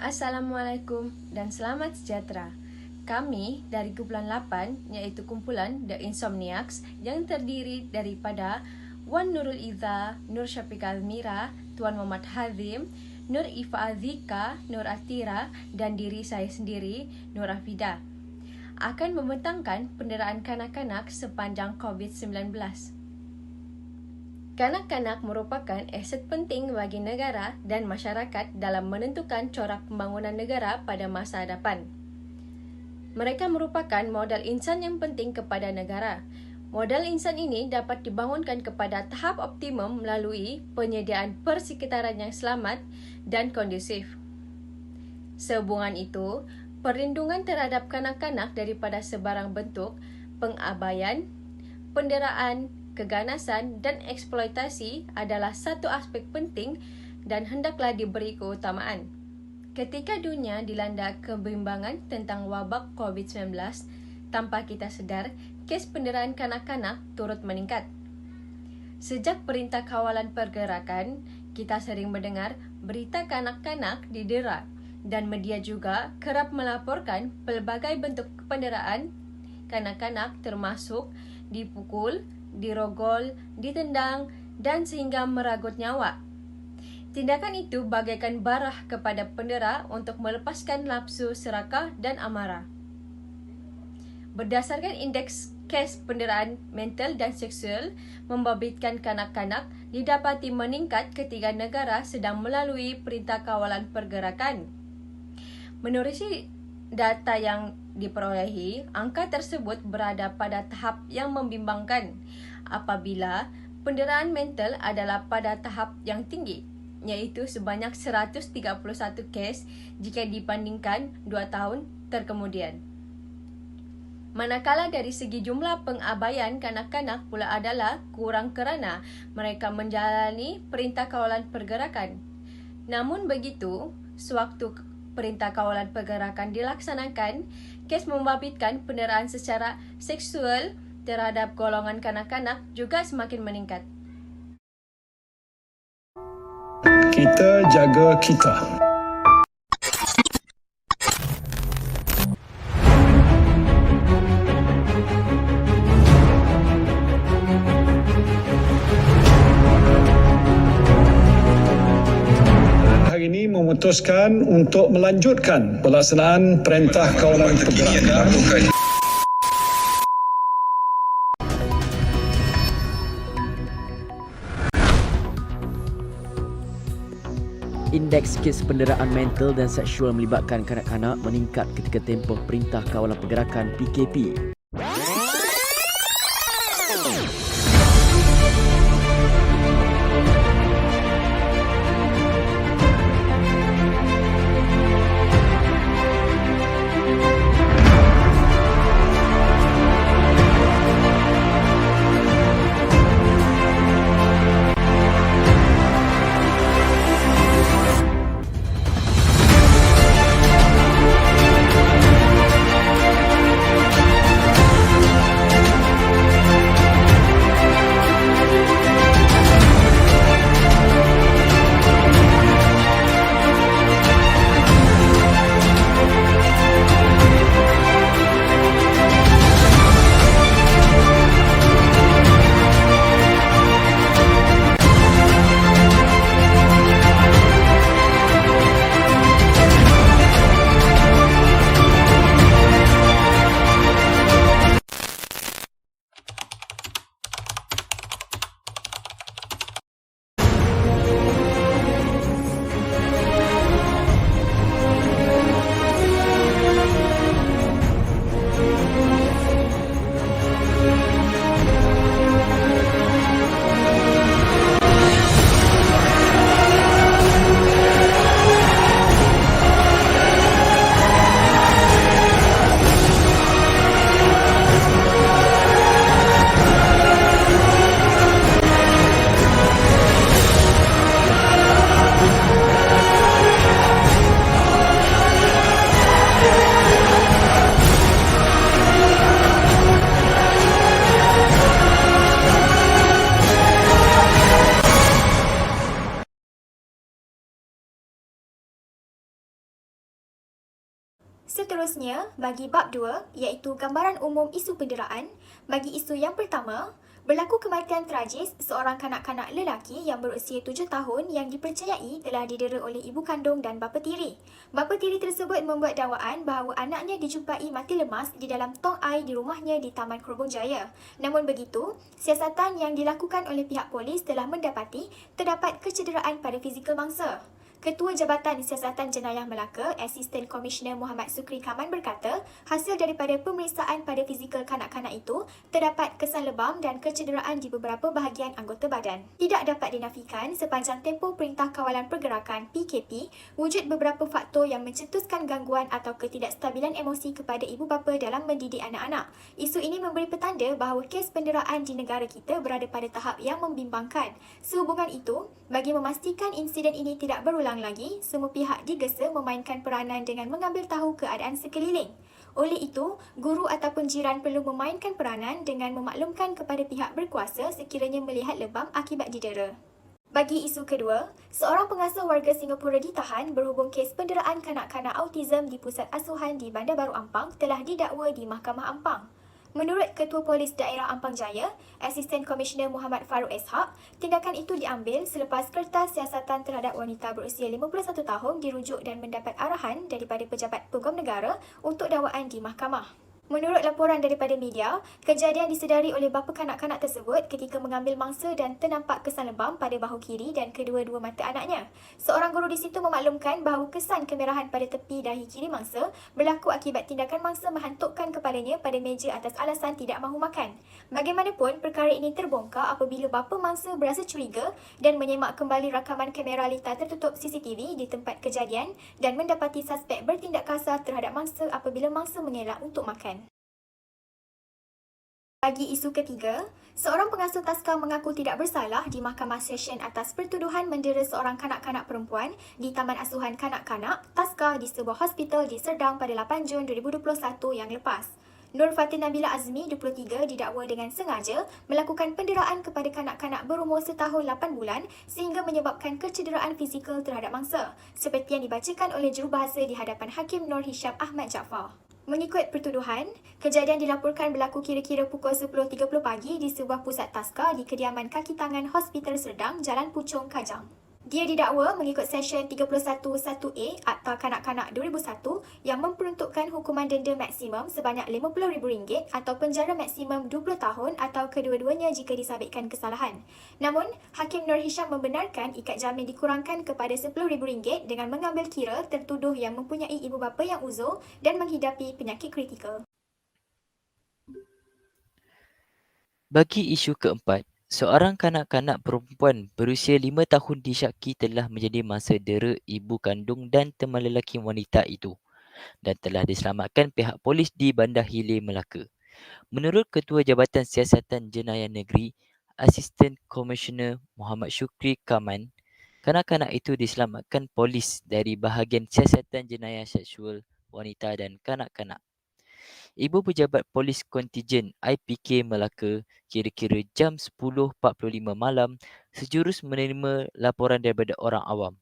Assalamualaikum dan selamat sejahtera. Kami dari kumpulan 8 iaitu kumpulan The Insomniacs yang terdiri daripada Wan Nurul Iza, Nur Syafiqah Almira, Tuan Muhammad Hazim, Nur Ifa Azika, Nur Atira dan diri saya sendiri, Nur Afida, akan membentangkan penderaan kanak-kanak sepanjang COVID-19. Kanak-kanak merupakan aset penting bagi negara dan masyarakat dalam menentukan corak pembangunan negara pada masa hadapan. Mereka merupakan modal insan yang penting kepada negara. Modal insan ini dapat dibangunkan kepada tahap optimum melalui penyediaan persekitaran yang selamat dan kondusif. Sehubungan itu, perlindungan terhadap kanak-kanak daripada sebarang bentuk pengabaian, penderaan, keganasan dan eksploitasi adalah satu aspek penting dan hendaklah diberi keutamaan. Ketika dunia dilanda kebimbangan tentang wabak COVID-19, tanpa kita sedar, kes penderaan kanak-kanak turut meningkat. Sejak Perintah Kawalan Pergerakan, kita sering mendengar berita kanak-kanak didera dan media juga kerap melaporkan pelbagai bentuk penderaan kanak-kanak termasuk dipukul, dirogol, ditendang, dan sehingga meragut nyawa. Tindakan itu bagaikan barah kepada pendera untuk melepaskan nafsu serakah dan amarah. Berdasarkan indeks kes penderaan mental dan seksual membabitkan kanak-kanak didapati meningkat ketika negara sedang melalui Perintah Kawalan Pergerakan. Menerusi data yang diperolehi, angka tersebut berada pada tahap yang membimbangkan apabila penderaan mental adalah pada tahap yang tinggi, iaitu sebanyak 131 kes jika dibandingkan 2 tahun terkemudian. Manakala dari segi jumlah pengabaian kanak-kanak pula adalah kurang kerana mereka menjalani Perintah Kawalan Pergerakan. Namun begitu, sewaktu Perintah Kawalan Pergerakan dilaksanakan, kes membabitkan penderaan secara seksual terhadap golongan kanak-kanak juga semakin meningkat. Kita jaga kita. Hari ini memutuskan untuk melanjutkan pelaksanaan Perintah Kawalan Pergerakan. Indeks kes penderaan mental dan seksual melibatkan kanak-kanak meningkat ketika tempoh Perintah Kawalan Pergerakan PKP. Seterusnya, bagi bab 2 iaitu gambaran umum isu penderaan, bagi isu yang pertama, berlaku kematian tragis seorang kanak-kanak lelaki yang berusia 7 tahun yang dipercayai telah didera oleh ibu kandung dan bapa tiri. Bapa tiri tersebut membuat dakwaan bahawa anaknya dijumpai mati lemas di dalam tong air di rumahnya di Taman Kerubung Jaya. Namun begitu, siasatan yang dilakukan oleh pihak polis telah mendapati terdapat kecederaan pada fizikal mangsa. Ketua Jabatan Siasatan Jenayah Melaka, Asisten Komisioner Muhammad Sukri Kaman berkata, hasil daripada pemeriksaan pada fizikal kanak-kanak itu, terdapat kesan lebam dan kecederaan di beberapa bahagian anggota badan. Tidak dapat dinafikan sepanjang tempoh Perintah Kawalan Pergerakan PKP, wujud beberapa faktor yang mencetuskan gangguan atau ketidakstabilan emosi kepada ibu bapa dalam mendidik anak-anak. Isu ini memberi petanda bahawa kes penderaan di negara kita berada pada tahap yang membimbangkan. Sehubungan itu, bagi memastikan insiden ini tidak berulang lagi, semua pihak digesa memainkan peranan dengan mengambil tahu keadaan sekeliling. Oleh itu, guru ataupun jiran perlu memainkan peranan dengan memaklumkan kepada pihak berkuasa sekiranya melihat lebam akibat didera. Bagi isu kedua, seorang pengasuh warga Singapura ditahan berhubung kes penderaan kanak-kanak autism di Pusat Asuhan di Bandar Baru Ampang telah didakwa di Mahkamah Ampang. Menurut Ketua Polis Daerah Ampang Jaya, Asisten Komisioner Muhammad Farouk Ishak, tindakan itu diambil selepas kertas siasatan terhadap wanita berusia 51 tahun dirujuk dan mendapat arahan daripada Pejabat Peguam Negara untuk dakwaan di mahkamah. Menurut laporan daripada media, kejadian disedari oleh bapa kanak-kanak tersebut ketika mengambil mangsa dan ternampak kesan lebam pada bahu kiri dan kedua-dua mata anaknya. Seorang guru di situ memaklumkan bahawa kesan kemerahan pada tepi dahi kiri mangsa berlaku akibat tindakan mangsa menghantukkan kepalanya pada meja atas alasan tidak mahu makan. Bagaimanapun, perkara ini terbongkar apabila bapa mangsa berasa curiga dan menyemak kembali rakaman kamera litar tertutup CCTV di tempat kejadian dan mendapati suspek bertindak kasar terhadap mangsa apabila mangsa mengelak untuk makan. Bagi isu ketiga, seorang pengasuh taska mengaku tidak bersalah di Mahkamah Session atas pertuduhan mendera seorang kanak-kanak perempuan di Taman Asuhan Kanak-Kanak Taska di sebuah hospital di Serdang pada 8 Jun 2021 yang lepas. Nur Fatin Nabila Azmi, 23, didakwa dengan sengaja melakukan penderaan kepada kanak-kanak berumur setahun 8 bulan sehingga menyebabkan kecederaan fizikal terhadap mangsa, seperti yang dibacakan oleh jurubahasa di hadapan Hakim Nur Hisham Ahmad Jaafar. Mengikut pertuduhan, kejadian dilaporkan berlaku kira-kira pukul 10.30 pagi di sebuah pusat taska di kediaman kaki tangan Hospital Serdang, Jalan Puchong, Kajang. Dia didakwa mengikut Seksyen 31(1)A Akta Kanak-Kanak 2001 yang memperuntukkan hukuman denda maksimum sebanyak RM50,000 atau penjara maksimum 20 tahun atau kedua-duanya jika disabitkan kesalahan. Namun, Hakim Nur Hisham membenarkan ikat jamin dikurangkan kepada RM10,000 dengan mengambil kira tertuduh yang mempunyai ibu bapa yang uzur dan menghidapi penyakit kritikal. Bagi isu keempat, seorang kanak-kanak perempuan berusia 5 tahun disyaki telah menjadi mangsa dera ibu kandung dan teman lelaki wanita itu dan telah diselamatkan pihak polis di Bandar Hilir, Melaka. Menurut Ketua Jabatan Siasatan Jenayah Negeri, Asisten Komisioner Muhammad Sukri Kaman, kanak-kanak itu diselamatkan polis dari bahagian Siasatan Jenayah Seksual Wanita dan Kanak-kanak. Ibu Pejabat Polis Kontijen IPK Melaka kira-kira jam 10.45 malam sejurus menerima laporan daripada orang awam.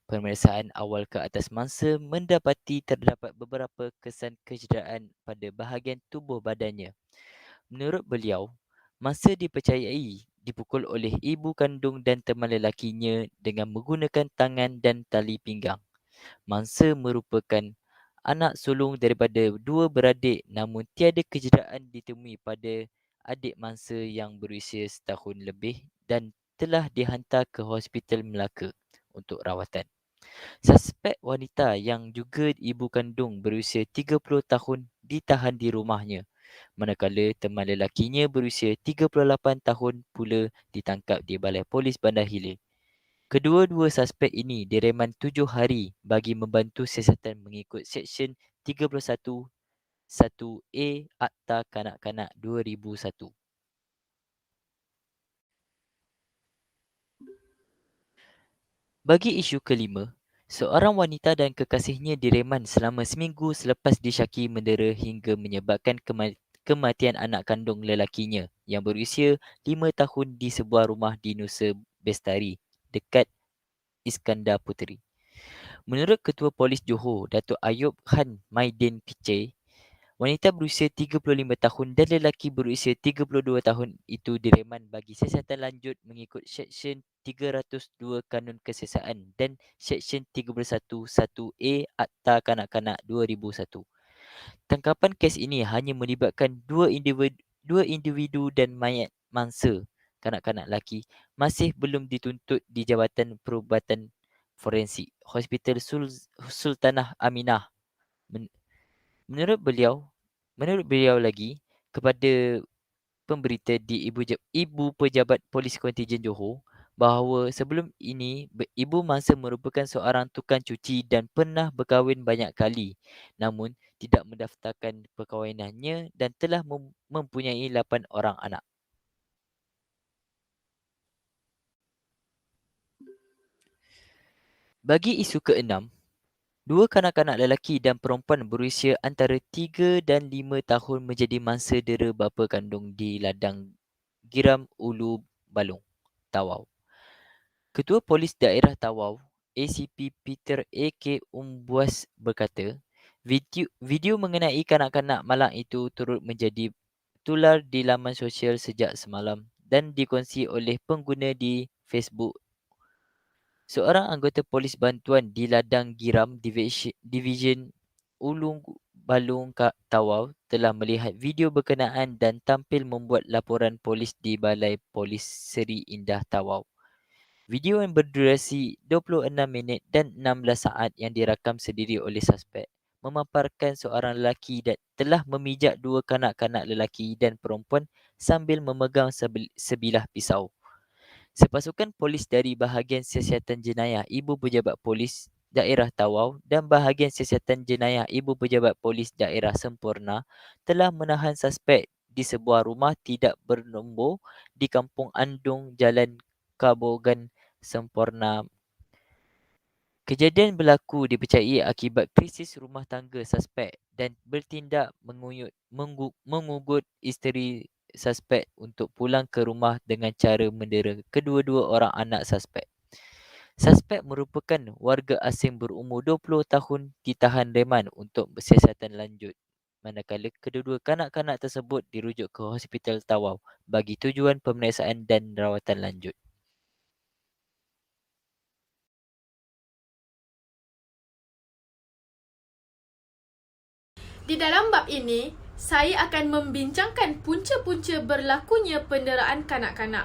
Pemeriksaan awal ke atas mangsa mendapati terdapat beberapa kesan kecederaan pada bahagian tubuh badannya. Menurut beliau, mangsa dipercayai dipukul oleh ibu kandung dan teman lelakinya dengan menggunakan tangan dan tali pinggang. Mangsa merupakan anak sulung daripada dua beradik namun tiada kecederaan ditemui pada adik mangsa yang berusia setahun lebih dan telah dihantar ke Hospital Melaka untuk rawatan. Suspek wanita yang juga ibu kandung berusia 30 tahun ditahan di rumahnya, manakala teman lelakinya berusia 38 tahun pula ditangkap di Balai Polis Bandar Hilir. Kedua-dua suspek ini direman 7 hari bagi membantu siasatan mengikut Seksyen 31(1)A Akta Kanak-Kanak 2001. Bagi isu kelima, seorang wanita dan kekasihnya direman selama seminggu selepas disyaki mendera hingga menyebabkan kematian anak kandung lelakinya yang berusia 5 tahun di sebuah rumah di Nusa Bestari, dekat Iskandar Puteri. Menurut Ketua Polis Johor, Datuk Ayub Khan Maidin Piche, wanita berusia 35 tahun dan lelaki berusia 32 tahun itu direman bagi siasatan lanjut mengikut Seksyen 302 Kanun Kesiasaan dan Seksyen 311A Akta Kanak-Kanak 2001. Tangkapan kes ini hanya melibatkan dua individu dan mayat mangsa kanak-kanak lelaki masih belum dituntut di Jabatan Perubatan Forensik Hospital Sultanah Aminah. Menurut beliau lagi kepada pemberita di Ibu Pejabat Polis Kontijen Johor bahawa sebelum ini ibu mangsa merupakan seorang tukang cuci dan pernah berkahwin banyak kali namun tidak mendaftarkan perkahwinannya dan telah mempunyai 8 orang anak. Bagi isu keenam, dua kanak-kanak lelaki dan perempuan berusia antara 3 dan 5 tahun menjadi mangsa dera bapa kandung di ladang Giram Ulu Balong, Tawau. Ketua Polis Daerah Tawau, ACP Peter A.K. Umbuas berkata, video mengenai kanak-kanak malang itu turut menjadi tular di laman sosial sejak semalam dan dikongsi oleh pengguna di Facebook. Seorang anggota polis bantuan di Ladang Giram Division Ulung Balong Tawau telah melihat video berkenaan dan tampil membuat laporan polis di Balai Polis Seri Indah Tawau. Video yang berdurasi 26 minit dan 16 saat yang dirakam sendiri oleh suspek memaparkan seorang lelaki dan telah memijak dua kanak-kanak lelaki dan perempuan sambil memegang sebilah pisau. Sepasukan polis dari bahagian siasatan jenayah Ibu Pejabat Polis Daerah Tawau dan bahagian siasatan jenayah Ibu Pejabat Polis Daerah Semporna telah menahan suspek di sebuah rumah tidak bernombor di Kampung Andung, Jalan Kabogan, Semporna. Kejadian berlaku dipercayai akibat krisis rumah tangga suspek dan bertindak mengugut isteri suspek untuk pulang ke rumah dengan cara mendera kedua-dua orang anak suspek. Suspek merupakan warga asing berumur 20 tahun ditahan reman untuk siasatan lanjut. Manakala kedua-dua kanak-kanak tersebut dirujuk ke Hospital Tawau bagi tujuan pemeriksaan dan rawatan lanjut. Di dalam bab ini, saya akan membincangkan punca-punca berlakunya penderaan kanak-kanak.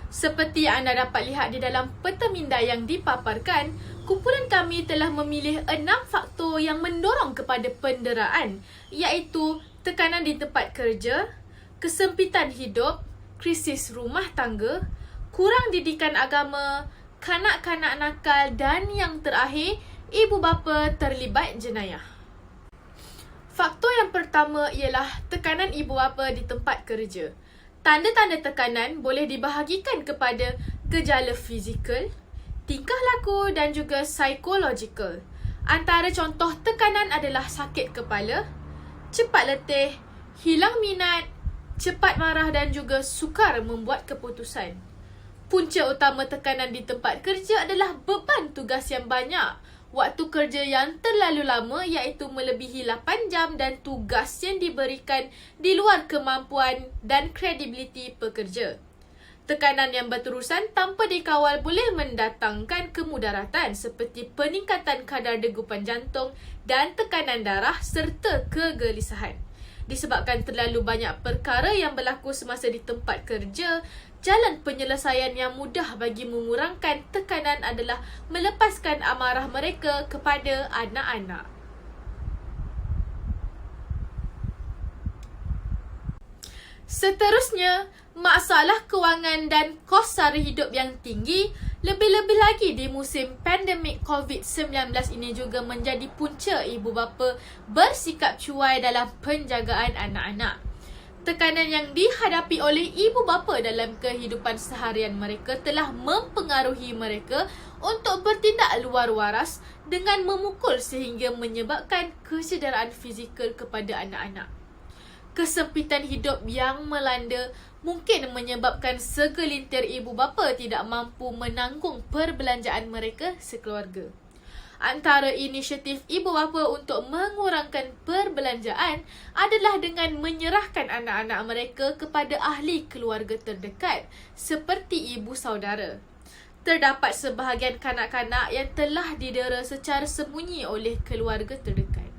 Seperti yang anda dapat lihat di dalam peta minda yang dipaparkan, kumpulan kami telah memilih 6 faktor yang mendorong kepada penderaan, iaitu tekanan di tempat kerja, kesempitan hidup, krisis rumah tangga, kurang didikan agama, kanak-kanak nakal dan yang terakhir, ibu bapa terlibat jenayah. Faktor yang pertama ialah tekanan ibu bapa di tempat kerja. Tanda-tanda tekanan boleh dibahagikan kepada gejala fizikal, tingkah laku dan juga psikologikal. Antara contoh tekanan adalah sakit kepala, cepat letih, hilang minat, cepat marah dan juga sukar membuat keputusan. Punca utama tekanan di tempat kerja adalah beban tugas yang banyak, waktu kerja yang terlalu lama iaitu melebihi 8 jam dan tugas yang diberikan di luar kemampuan dan kredibiliti pekerja. Tekanan yang berterusan tanpa dikawal boleh mendatangkan kemudaratan seperti peningkatan kadar degupan jantung dan tekanan darah serta kegelisahan. Disebabkan terlalu banyak perkara yang berlaku semasa di tempat kerja, jalan penyelesaian yang mudah bagi mengurangkan tekanan adalah melepaskan amarah mereka kepada anak-anak. Seterusnya, masalah kewangan dan kos sara hidup yang tinggi, lebih-lebih lagi di musim pandemik COVID-19 ini juga menjadi punca ibu bapa bersikap cuai dalam penjagaan anak-anak. Tekanan yang dihadapi oleh ibu bapa dalam kehidupan seharian mereka telah mempengaruhi mereka untuk bertindak luar waras dengan memukul sehingga menyebabkan kecederaan fizikal kepada anak-anak. Kesempitan hidup yang melanda mungkin menyebabkan segelintir ibu bapa tidak mampu menanggung perbelanjaan mereka sekeluarga. Antara inisiatif ibu bapa untuk mengurangkan perbelanjaan adalah dengan menyerahkan anak-anak mereka kepada ahli keluarga terdekat seperti ibu saudara. Terdapat sebahagian kanak-kanak yang telah didera secara sembunyi oleh keluarga terdekat.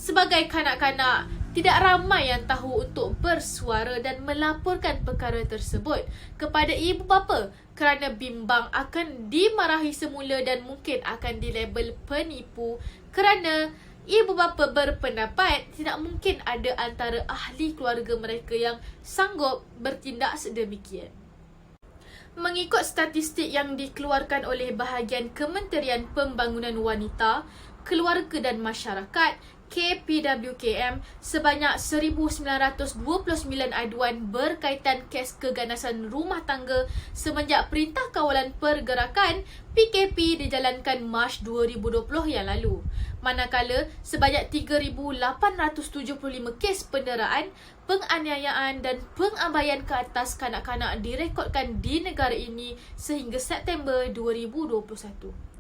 Sebagai kanak-kanak, tidak ramai yang tahu untuk bersuara dan melaporkan perkara tersebut kepada ibu bapa kerana bimbang akan dimarahi semula dan mungkin akan dilabel penipu kerana ibu bapa berpendapat tidak mungkin ada antara ahli keluarga mereka yang sanggup bertindak sedemikian. Mengikut statistik yang dikeluarkan oleh bahagian Kementerian Pembangunan Wanita, Keluarga dan Masyarakat KPWKM, sebanyak 1,929 aduan berkaitan kes keganasan rumah tangga semenjak Perintah Kawalan Pergerakan PKP dijalankan Mac 2020 yang lalu. Manakala sebanyak 3,875 kes penderaan, penganiayaan dan pengabaian ke atas kanak-kanak direkodkan di negara ini sehingga September 2021.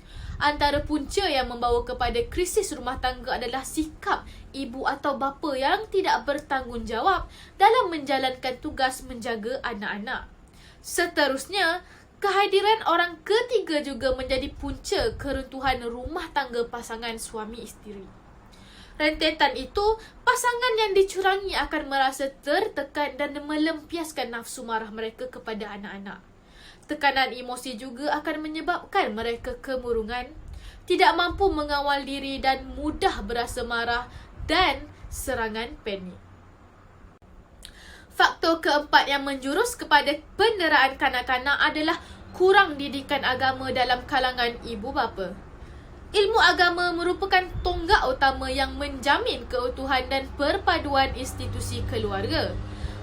Antara punca yang membawa kepada krisis rumah tangga adalah sikap ibu atau bapa yang tidak bertanggungjawab dalam menjalankan tugas menjaga anak-anak. Seterusnya, kehadiran orang ketiga juga menjadi punca keruntuhan rumah tangga pasangan suami isteri. Rentetan itu, pasangan yang dicurangi akan merasa tertekan dan melempiaskan nafsu marah mereka kepada anak-anak. Tekanan emosi juga akan menyebabkan mereka kemurungan, tidak mampu mengawal diri dan mudah berasa marah dan serangan panik. Faktor keempat yang menjurus kepada penderaan kanak-kanak adalah kurang didikan agama dalam kalangan ibu bapa. Ilmu agama merupakan tonggak utama yang menjamin keutuhan dan perpaduan institusi keluarga.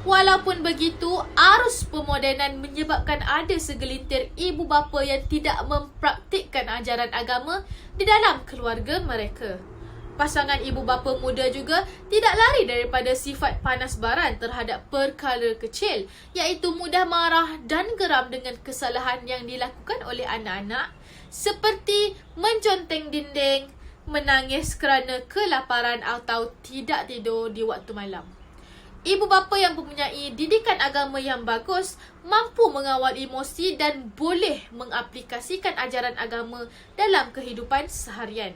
Walaupun begitu, arus pemodenan menyebabkan ada segelintir ibu bapa yang tidak mempraktikkan ajaran agama di dalam keluarga mereka. Pasangan ibu bapa muda juga tidak lari daripada sifat panas baran terhadap perkara kecil, iaitu mudah marah dan geram dengan kesalahan yang dilakukan oleh anak-anak seperti menconteng dinding, menangis kerana kelaparan atau tidak tidur di waktu malam. Ibu bapa yang mempunyai didikan agama yang bagus mampu mengawal emosi dan boleh mengaplikasikan ajaran agama dalam kehidupan seharian.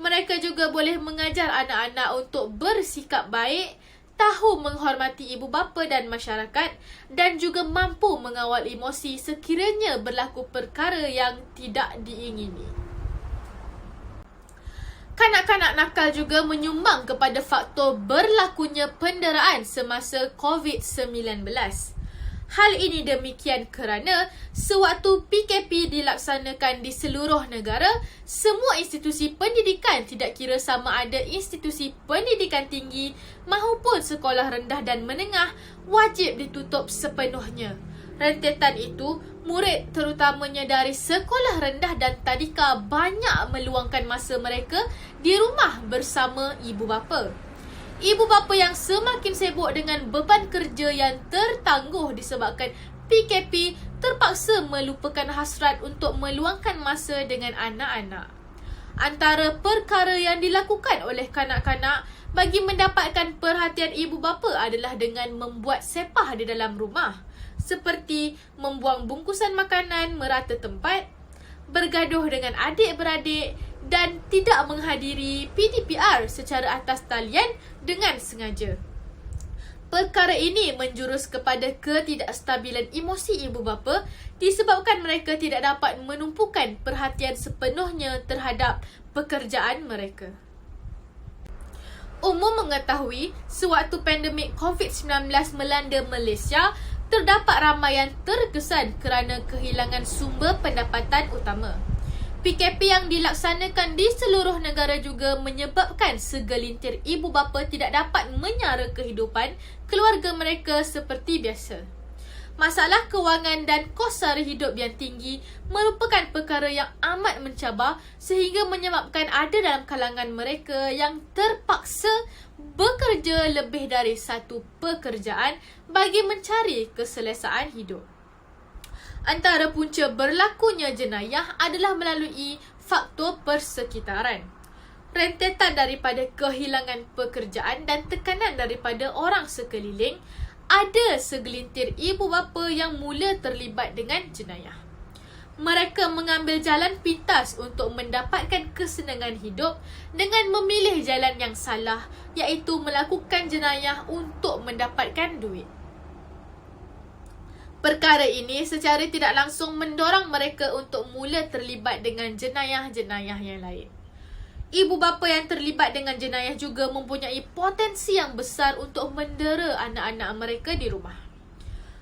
Mereka juga boleh mengajar anak-anak untuk bersikap baik, tahu menghormati ibu bapa dan masyarakat dan juga mampu mengawal emosi sekiranya berlaku perkara yang tidak diingini. Kanak-kanak nakal juga menyumbang kepada faktor berlakunya penderaan semasa COVID-19. Hal ini demikian kerana sewaktu PKP dilaksanakan di seluruh negara, semua institusi pendidikan, tidak kira sama ada institusi pendidikan tinggi maupun sekolah rendah dan menengah, wajib ditutup sepenuhnya. Rentetan itu, murid terutamanya dari sekolah rendah dan tadika banyak meluangkan masa mereka di rumah bersama ibu bapa. Ibu bapa yang semakin sibuk dengan beban kerja yang tertangguh disebabkan PKP terpaksa melupakan hasrat untuk meluangkan masa dengan anak-anak. Antara perkara yang dilakukan oleh kanak-kanak bagi mendapatkan perhatian ibu bapa adalah dengan membuat sepah di dalam rumah, seperti membuang bungkusan makanan merata tempat, bergaduh dengan adik-beradik dan tidak menghadiri PDPR secara atas talian dengan sengaja. Perkara ini menjurus kepada ketidakstabilan emosi ibu bapa disebabkan mereka tidak dapat menumpukan perhatian sepenuhnya terhadap pekerjaan mereka. Umum mengetahui, sewaktu pandemik COVID-19 melanda Malaysia, terdapat ramai yang terkesan kerana kehilangan sumber pendapatan utama. PKP yang dilaksanakan di seluruh negara juga menyebabkan segelintir ibu bapa tidak dapat menyara kehidupan keluarga mereka seperti biasa. Masalah kewangan dan kos sara hidup yang tinggi merupakan perkara yang amat mencabar sehingga menyebabkan ada dalam kalangan mereka yang terpaksa bekerja lebih dari satu pekerjaan bagi mencari keselesaan hidup. Antara punca berlakunya jenayah adalah melalui faktor persekitaran. Rentetan daripada kehilangan pekerjaan dan tekanan daripada orang sekeliling, ada segelintir ibu bapa yang mula terlibat dengan jenayah. Mereka mengambil jalan pintas untuk mendapatkan kesenangan hidup dengan memilih jalan yang salah, iaitu melakukan jenayah untuk mendapatkan duit. Perkara ini secara tidak langsung mendorong mereka untuk mula terlibat dengan jenayah-jenayah yang lain. Ibu bapa yang terlibat dengan jenayah juga mempunyai potensi yang besar untuk mendera anak-anak mereka di rumah.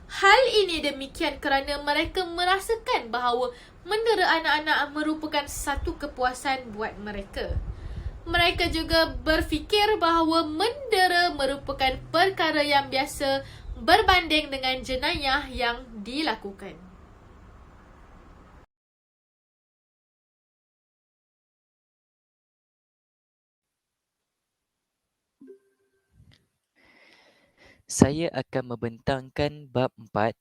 Hal ini demikian kerana mereka merasakan bahawa mendera anak-anak merupakan satu kepuasan buat mereka. Mereka juga berfikir bahawa mendera merupakan perkara yang biasa berbanding dengan jenayah yang dilakukan. Saya akan membentangkan bab 4,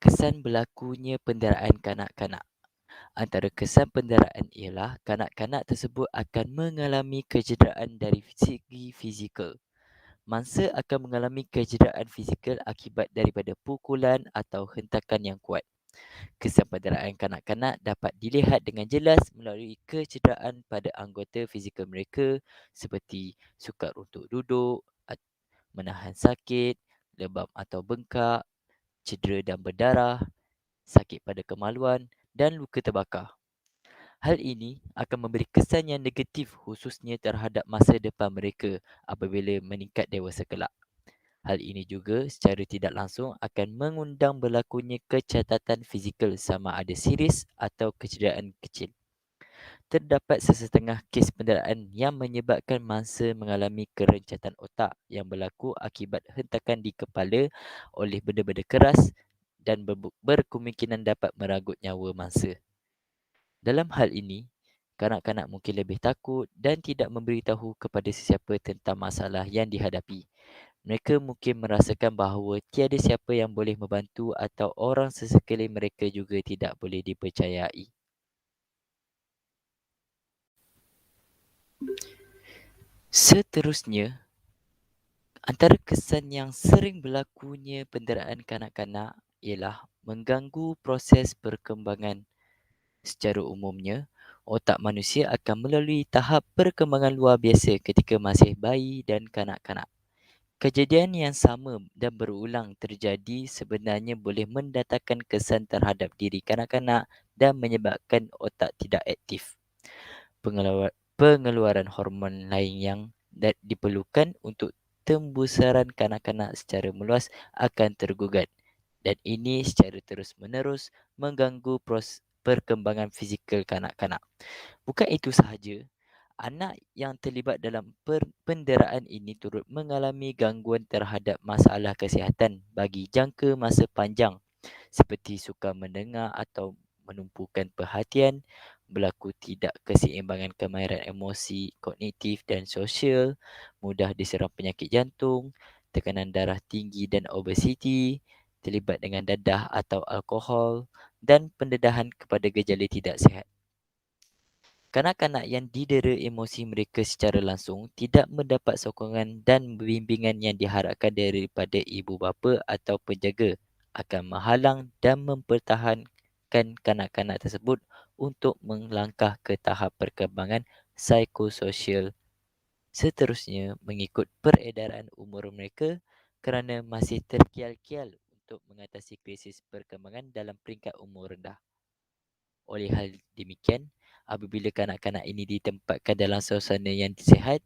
kesan berlakunya penderaan kanak-kanak. Antara kesan penderaan ialah kanak-kanak tersebut akan mengalami kecederaan dari segi fizikal. Mangsa akan mengalami kecederaan fizikal akibat daripada pukulan atau hentakan yang kuat. Kesan penderaan kanak-kanak dapat dilihat dengan jelas melalui kecederaan pada anggota fizikal mereka seperti sukar untuk duduk, menahan sakit, lebam atau bengkak, cedera dan berdarah, sakit pada kemaluan dan luka terbakar. Hal ini akan memberi kesan yang negatif khususnya terhadap masa depan mereka apabila meningkat dewasa kelak. Hal ini juga secara tidak langsung akan mengundang berlakunya kecacatan fizikal sama ada serius atau kecederaan kecil. Terdapat sesetengah kes penderaan yang menyebabkan mangsa mengalami kerencatan otak yang berlaku akibat hentakan di kepala oleh benda-benda keras dan berkemungkinan dapat meragut nyawa mangsa. Dalam hal ini, kanak-kanak mungkin lebih takut dan tidak memberitahu kepada sesiapa tentang masalah yang dihadapi. Mereka mungkin merasakan bahawa tiada siapa yang boleh membantu atau orang sesekeliling mereka juga tidak boleh dipercayai. Seterusnya, antara kesan yang sering berlakunya penderaan kanak-kanak ialah mengganggu proses perkembangan. Secara umumnya, otak manusia akan melalui tahap perkembangan luar biasa ketika masih bayi dan kanak-kanak. Kejadian yang sama dan berulang terjadi sebenarnya boleh mendatangkan kesan terhadap diri kanak-kanak dan menyebabkan otak tidak aktif. Pengeluaran hormon lain yang diperlukan untuk tembusaran kanak-kanak secara meluas akan tergugat dan ini secara terus-menerus mengganggu perkembangan fizikal kanak-kanak. Bukan itu sahaja, anak yang terlibat dalam penderaan ini turut mengalami gangguan terhadap masalah kesihatan bagi jangka masa panjang seperti sukar mendengar atau menumpukan perhatian, berlaku tidak keseimbangan kemahiran emosi, kognitif dan sosial, mudah diserang penyakit jantung, tekanan darah tinggi dan obesiti, terlibat dengan dadah atau alkohol dan pendedahan kepada gejala tidak sihat. Kanak-kanak yang didera emosi mereka secara langsung tidak mendapat sokongan dan bimbingan yang diharapkan daripada ibu bapa atau penjaga akan menghalang dan mempertahankan kanak-kanak tersebut untuk melangkah ke tahap perkembangan psikososial seterusnya mengikut peredaran umur mereka kerana masih terkial-kial untuk mengatasi krisis perkembangan dalam peringkat umur rendah. Oleh hal demikian, apabila kanak-kanak ini ditempatkan dalam suasana yang sihat,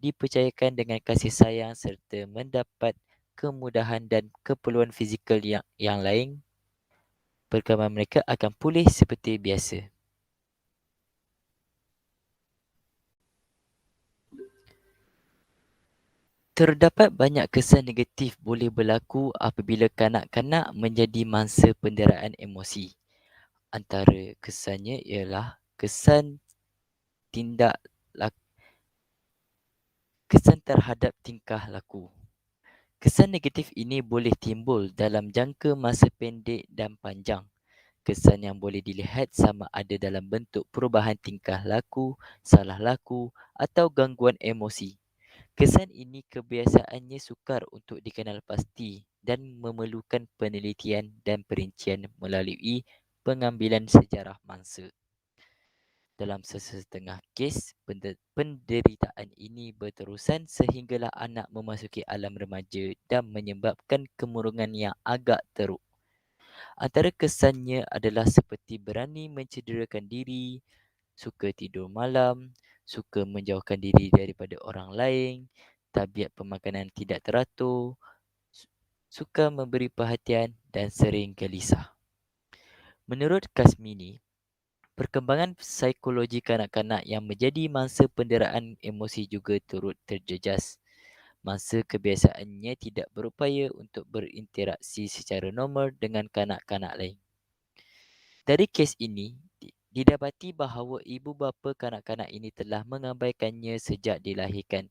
dipercayakan dengan kasih sayang serta mendapat kemudahan dan keperluan fizikal yang lain, perkembangan mereka akan pulih seperti biasa. Terdapat banyak kesan negatif boleh berlaku apabila kanak-kanak menjadi mangsa penderaan emosi. Antara kesannya ialah kesan terhadap tingkah laku. Kesan negatif ini boleh timbul dalam jangka masa pendek dan panjang. Kesan yang boleh dilihat sama ada dalam bentuk perubahan tingkah laku, salah laku atau gangguan emosi. Kesan ini kebiasaannya sukar untuk dikenal pasti dan memerlukan penelitian dan perincian melalui pengambilan sejarah mangsa. Dalam sesetengah kes, penderitaan ini berterusan sehinggalah anak memasuki alam remaja dan menyebabkan kemurungan yang agak teruk. Antara kesannya adalah seperti berani mencederakan diri, suka tidur malam, suka menjauhkan diri daripada orang lain, tabiat pemakanan tidak teratur, suka memberi perhatian dan sering gelisah. Menurut Kasmini, perkembangan psikologi kanak-kanak yang menjadi mangsa penderaan emosi juga turut terjejas. Mangsa kebiasaannya tidak berupaya untuk berinteraksi secara normal dengan kanak-kanak lain. Dari kes ini, didapati bahawa ibu bapa kanak-kanak ini telah mengabaikannya sejak dilahirkan.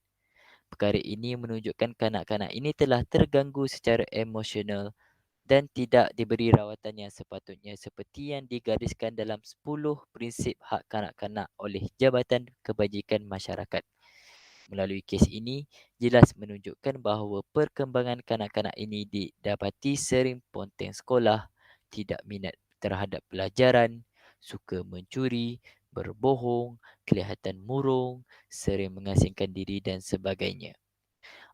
Perkara ini menunjukkan kanak-kanak ini telah terganggu secara emosional dan tidak diberi rawatan yang sepatutnya seperti yang digariskan dalam 10 prinsip hak kanak-kanak oleh Jabatan Kebajikan Masyarakat. Melalui kes ini, jelas menunjukkan bahawa perkembangan kanak-kanak ini didapati sering ponteng sekolah, tidak minat terhadap pelajaran, suka mencuri, berbohong, kelihatan murung, sering mengasingkan diri dan sebagainya.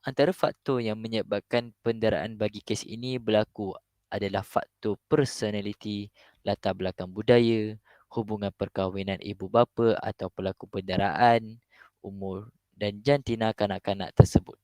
Antara faktor yang menyebabkan penderaan bagi kes ini berlaku adalah faktor personaliti, latar belakang budaya, hubungan perkahwinan ibu bapa atau pelaku penderaan, umur dan jantina kanak-kanak tersebut.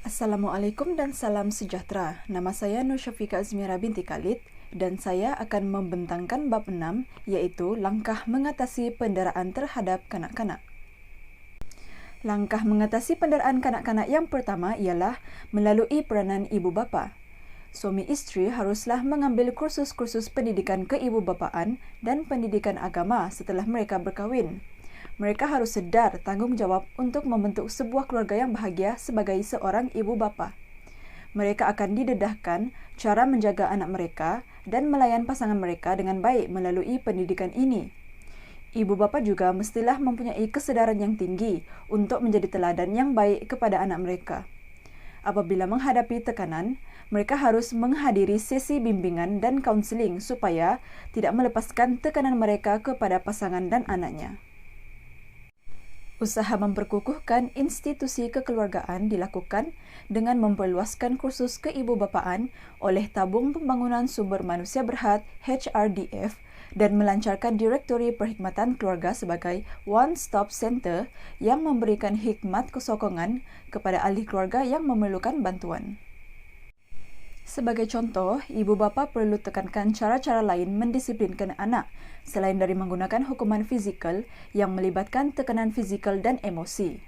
Assalamualaikum dan salam sejahtera. Nama saya Nur Syafiqah Azmira binti Khalid dan saya akan membentangkan bab 6 iaitu langkah mengatasi penderaan terhadap kanak-kanak. Langkah mengatasi penderaan kanak-kanak yang pertama ialah melalui peranan ibu bapa. Suami isteri haruslah mengambil kursus-kursus pendidikan keibubapaan dan pendidikan agama setelah mereka berkahwin. Mereka harus sedar tanggungjawab untuk membentuk sebuah keluarga yang bahagia sebagai seorang ibu bapa. Mereka akan didedahkan cara menjaga anak mereka dan melayan pasangan mereka dengan baik melalui pendidikan ini. Ibu bapa juga mestilah mempunyai kesedaran yang tinggi untuk menjadi teladan yang baik kepada anak mereka. Apabila menghadapi tekanan, mereka harus menghadiri sesi bimbingan dan kaunseling supaya tidak melepaskan tekanan mereka kepada pasangan dan anaknya. Usaha memperkukuhkan institusi kekeluargaan dilakukan dengan memperluaskan kursus keibubapaan oleh Tabung Pembangunan Sumber Manusia Berhad HRDF dan melancarkan Direktori Perkhidmatan Keluarga sebagai one-stop center yang memberikan hikmat kesokongan kepada ahli keluarga yang memerlukan bantuan. Sebagai contoh, ibu bapa perlu tekankan cara-cara lain mendisiplinkan anak selain dari menggunakan hukuman fizikal yang melibatkan tekanan fizikal dan emosi.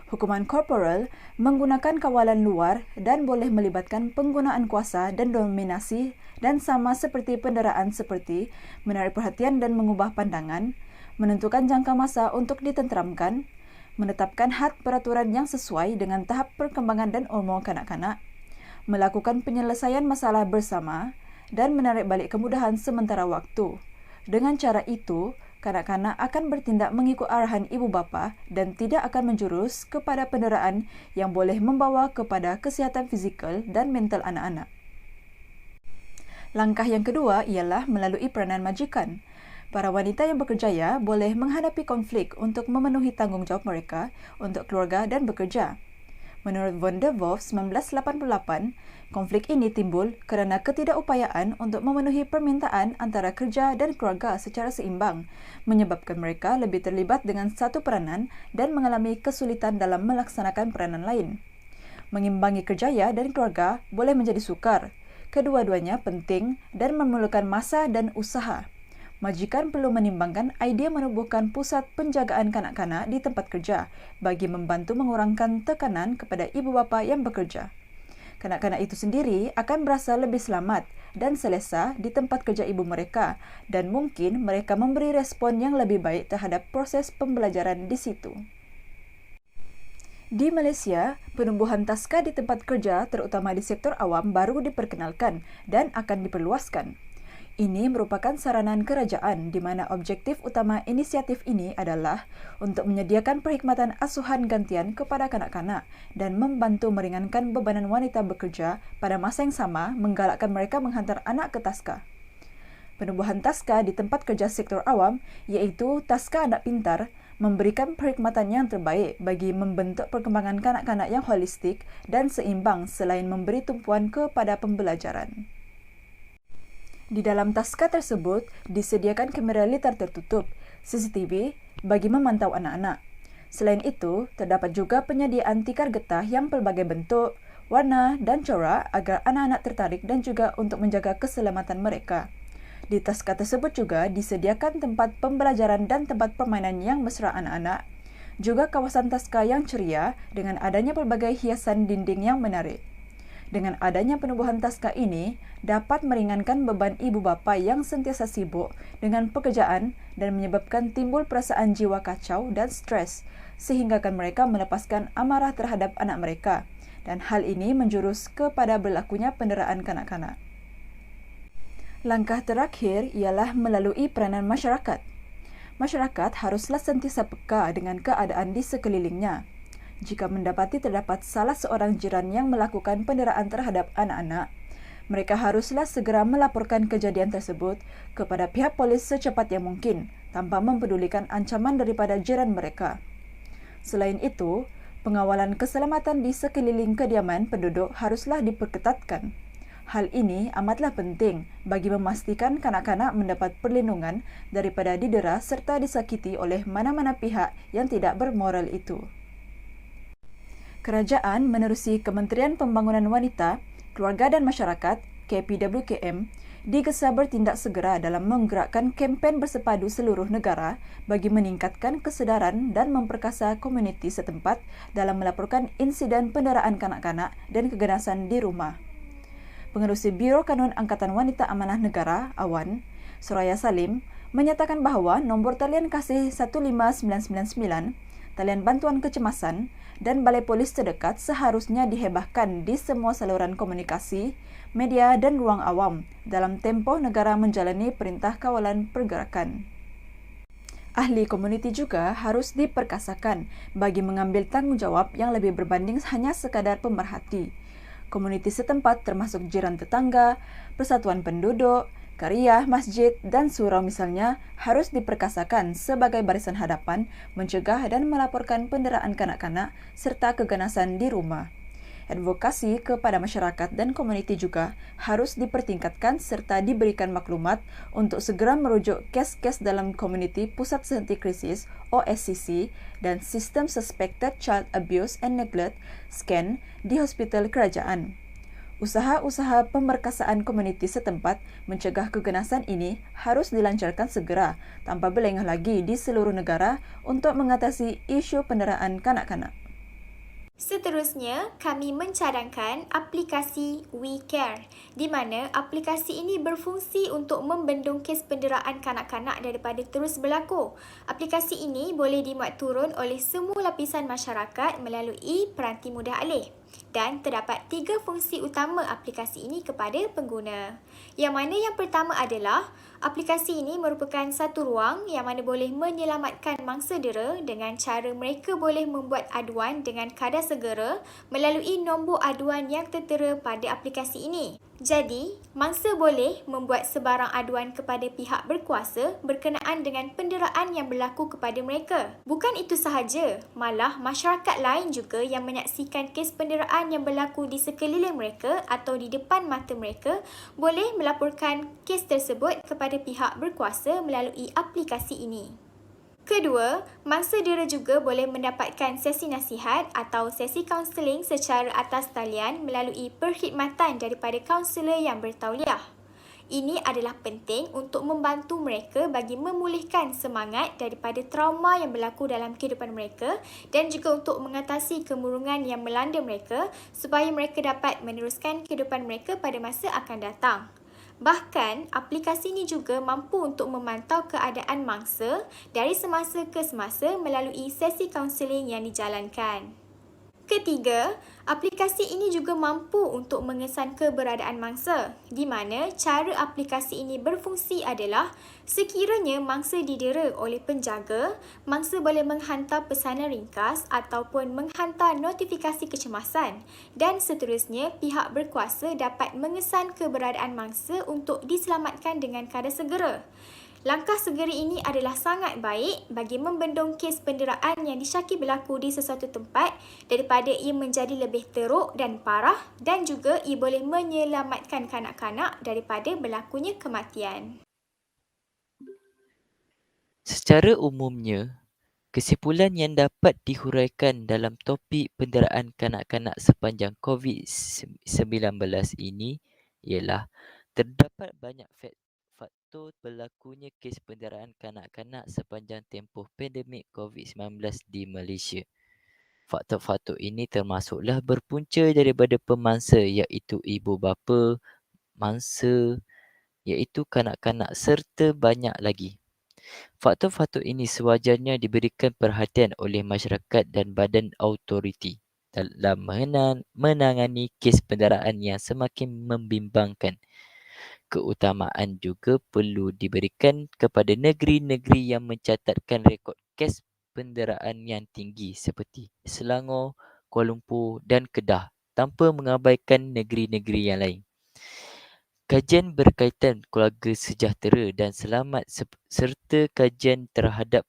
Hukuman korporal menggunakan kawalan luar dan boleh melibatkan penggunaan kuasa dan dominasi dan sama seperti penderaan seperti menarik perhatian dan mengubah pandangan, menentukan jangka masa untuk ditenteramkan, menetapkan had peraturan yang sesuai dengan tahap perkembangan dan umur kanak-kanak, melakukan penyelesaian masalah bersama dan menarik balik kemudahan sementara waktu. Dengan cara itu, kanak-kanak akan bertindak mengikut arahan ibu bapa dan tidak akan menjurus kepada penderaan yang boleh membawa kepada kesihatan fizikal dan mental anak-anak. Langkah yang kedua ialah melalui peranan majikan. Para wanita yang berkerjaya boleh menghadapi konflik untuk memenuhi tanggungjawab mereka untuk keluarga dan bekerja. Menurut von der Wolf 1988, konflik ini timbul kerana ketidakupayaan untuk memenuhi permintaan antara kerja dan keluarga secara seimbang, menyebabkan mereka lebih terlibat dengan satu peranan dan mengalami kesulitan dalam melaksanakan peranan lain. Mengimbangi kerjaya dan keluarga boleh menjadi sukar. Kedua-duanya penting dan memerlukan masa dan usaha. Majikan perlu menimbangkan idea menubuhkan pusat penjagaan kanak-kanak di tempat kerja bagi membantu mengurangkan tekanan kepada ibu bapa yang bekerja. Kanak-kanak itu sendiri akan berasa lebih selamat dan selesa di tempat kerja ibu mereka dan mungkin mereka memberi respon yang lebih baik terhadap proses pembelajaran di situ. Di Malaysia, penumbuhan taska di tempat kerja terutama di sektor awam baru diperkenalkan dan akan diperluaskan. Ini merupakan saranan kerajaan di mana objektif utama inisiatif ini adalah untuk menyediakan perkhidmatan asuhan gantian kepada kanak-kanak dan membantu meringankan bebanan wanita bekerja pada masa yang sama menggalakkan mereka menghantar anak ke taska. Penumbuhan taska di tempat kerja sektor awam iaitu Taska Anak Pintar memberikan perkhidmatan yang terbaik bagi membentuk perkembangan kanak-kanak yang holistik dan seimbang selain memberi tumpuan kepada pembelajaran. Di dalam taska tersebut disediakan kamera litar tertutup, CCTV, bagi memantau anak-anak. Selain itu, terdapat juga penyediaan tikar getah yang pelbagai bentuk, warna dan corak agar anak-anak tertarik dan juga untuk menjaga keselamatan mereka. Di taska tersebut juga disediakan tempat pembelajaran dan tempat permainan yang mesra anak-anak, juga kawasan taska yang ceria dengan adanya pelbagai hiasan dinding yang menarik. Dengan adanya penubuhan taska ini, dapat meringankan beban ibu bapa yang sentiasa sibuk dengan pekerjaan dan menyebabkan timbul perasaan jiwa kacau dan stres, sehinggakan mereka melepaskan amarah terhadap anak mereka, dan hal ini menjurus kepada berlakunya penderaan kanak-kanak. Langkah terakhir ialah melalui peranan masyarakat. Masyarakat haruslah sentiasa peka dengan keadaan di sekelilingnya. Jika mendapati terdapat salah seorang jiran yang melakukan penderaan terhadap anak-anak, mereka haruslah segera melaporkan kejadian tersebut kepada pihak polis secepat yang mungkin tanpa mempedulikan ancaman daripada jiran mereka. Selain itu, pengawalan keselamatan di sekeliling kediaman penduduk haruslah diperketatkan. Hal ini amatlah penting bagi memastikan kanak-kanak mendapat perlindungan daripada didera serta disakiti oleh mana-mana pihak yang tidak bermoral itu. Kerajaan menerusi Kementerian Pembangunan Wanita, Keluarga dan Masyarakat (KPWKM) digesa bertindak segera dalam menggerakkan kempen bersepadu seluruh negara bagi meningkatkan kesedaran dan memperkasa komuniti setempat dalam melaporkan insiden penderaan kanak-kanak dan keganasan di rumah. Pengerusi Biro Kanun Angkatan Wanita Amanah Negara, AWAN, Soraya Salim, menyatakan bahawa nombor talian kasih 15999, talian bantuan kecemasan dan balai polis terdekat seharusnya dihebahkan di semua saluran komunikasi, media dan ruang awam dalam tempoh negara menjalani perintah kawalan pergerakan. Ahli komuniti juga harus diperkasakan bagi mengambil tanggungjawab yang lebih berbanding hanya sekadar pemerhati. Komuniti setempat termasuk jiran tetangga, persatuan penduduk, karya, masjid dan surau misalnya harus diperkasakan sebagai barisan hadapan mencegah dan melaporkan penderaan kanak-kanak serta keganasan di rumah. Advokasi kepada masyarakat dan komuniti juga harus dipertingkatkan serta diberikan maklumat untuk segera merujuk kes-kes dalam Komuniti Pusat Sehenti Krisis OSCC dan Sistem Suspected Child Abuse and Neglect SCAN di hospital kerajaan. Usaha-usaha pemerkasaan komuniti setempat mencegah keganasan ini harus dilancarkan segera tanpa berlengah lagi di seluruh negara untuk mengatasi isu penderaan kanak-kanak. Seterusnya, kami mencadangkan aplikasi WeCare, di mana aplikasi ini berfungsi untuk membendung kes penderaan kanak-kanak daripada terus berlaku. Aplikasi ini boleh dimuat turun oleh semua lapisan masyarakat melalui peranti mudah alih. Dan terdapat 3 fungsi utama aplikasi ini kepada pengguna. Yang mana yang pertama adalah aplikasi ini merupakan satu ruang yang mana boleh menyelamatkan mangsa dera dengan cara mereka boleh membuat aduan dengan kadar segera melalui nombor aduan yang tertera pada aplikasi ini. Jadi, mangsa boleh membuat sebarang aduan kepada pihak berkuasa berkenaan dengan penderaan yang berlaku kepada mereka. Bukan itu sahaja, malah masyarakat lain juga yang menyaksikan kes penderaan yang berlaku di sekeliling mereka atau di depan mata mereka boleh melaporkan kes tersebut kepada pihak berkuasa melalui aplikasi ini. Kedua, mangsa dera juga boleh mendapatkan sesi nasihat atau sesi kaunseling secara atas talian melalui perkhidmatan daripada kaunselor yang bertauliah. Ini adalah penting untuk membantu mereka bagi memulihkan semangat daripada trauma yang berlaku dalam kehidupan mereka dan juga untuk mengatasi kemurungan yang melanda mereka supaya mereka dapat meneruskan kehidupan mereka pada masa akan datang. Bahkan, aplikasi ini juga mampu untuk memantau keadaan mangsa dari semasa ke semasa melalui sesi kaunseling yang dijalankan. Ketiga, aplikasi ini juga mampu untuk mengesan keberadaan mangsa, di mana cara aplikasi ini berfungsi adalah sekiranya mangsa didera oleh penjaga, mangsa boleh menghantar pesanan ringkas ataupun menghantar notifikasi kecemasan dan seterusnya pihak berkuasa dapat mengesan keberadaan mangsa untuk diselamatkan dengan kadar segera. Langkah segera ini adalah sangat baik bagi membendung kes penderaan yang disyaki berlaku di sesuatu tempat daripada ia menjadi lebih teruk dan parah dan juga ia boleh menyelamatkan kanak-kanak daripada berlakunya kematian. Secara umumnya, kesimpulan yang dapat dihuraikan dalam topik penderaan kanak-kanak sepanjang COVID-19 ini ialah terdapat banyak faktor berlakunya kes penderaan kanak-kanak sepanjang tempoh pandemik COVID-19 di Malaysia. Faktor-faktor ini termasuklah berpunca daripada pemangsa iaitu ibu bapa, mangsa iaitu kanak-kanak serta banyak lagi. Faktor-faktor ini sewajarnya diberikan perhatian oleh masyarakat dan badan autoriti dalam menangani kes penderaan yang semakin membimbangkan. Keutamaan juga perlu diberikan kepada negeri-negeri yang mencatatkan rekod kes penderaan yang tinggi seperti Selangor, Kuala Lumpur dan Kedah tanpa mengabaikan negeri-negeri yang lain. Kajian berkaitan keluarga sejahtera dan selamat serta kajian terhadap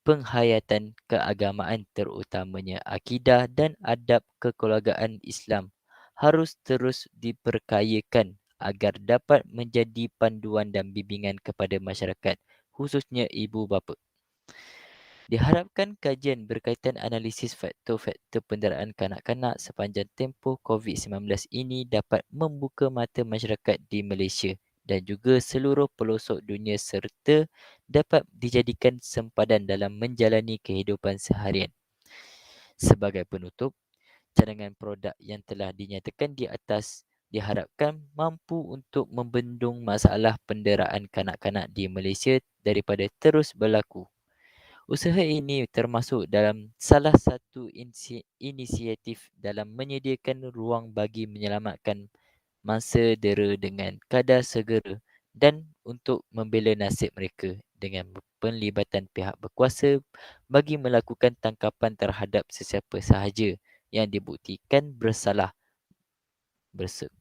penghayatan keagamaan terutamanya akidah dan adab kekeluargaan Islam harus terus diperkayakan agar dapat menjadi panduan dan bimbingan kepada masyarakat, khususnya ibu bapa. Diharapkan kajian berkaitan analisis faktor-faktor penderaan kanak-kanak sepanjang tempoh COVID-19 ini dapat membuka mata masyarakat di Malaysia dan juga seluruh pelosok dunia serta dapat dijadikan sempadan dalam menjalani kehidupan seharian. Sebagai penutup, cadangan produk yang telah dinyatakan di atas diharapkan mampu untuk membendung masalah penderaan kanak-kanak di Malaysia daripada terus berlaku. Usaha ini termasuk dalam salah satu inisiatif dalam menyediakan ruang bagi menyelamatkan mangsa dera dengan kadar segera dan untuk membela nasib mereka dengan penlibatan pihak berkuasa bagi melakukan tangkapan terhadap sesiapa sahaja yang dibuktikan bersalah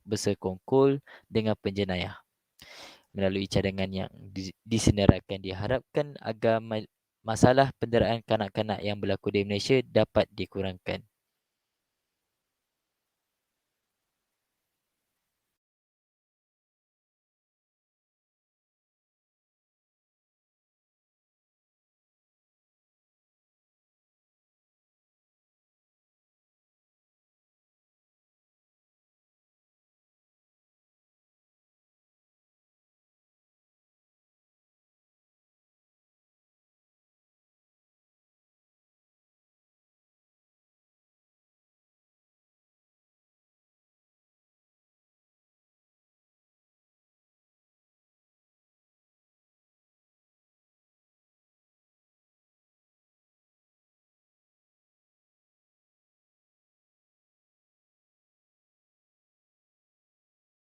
bersekongkol dengan penjenayah. Melalui cadangan yang disenaraikan diharapkan agar masalah penderaan kanak-kanak yang berlaku di Malaysia dapat dikurangkan.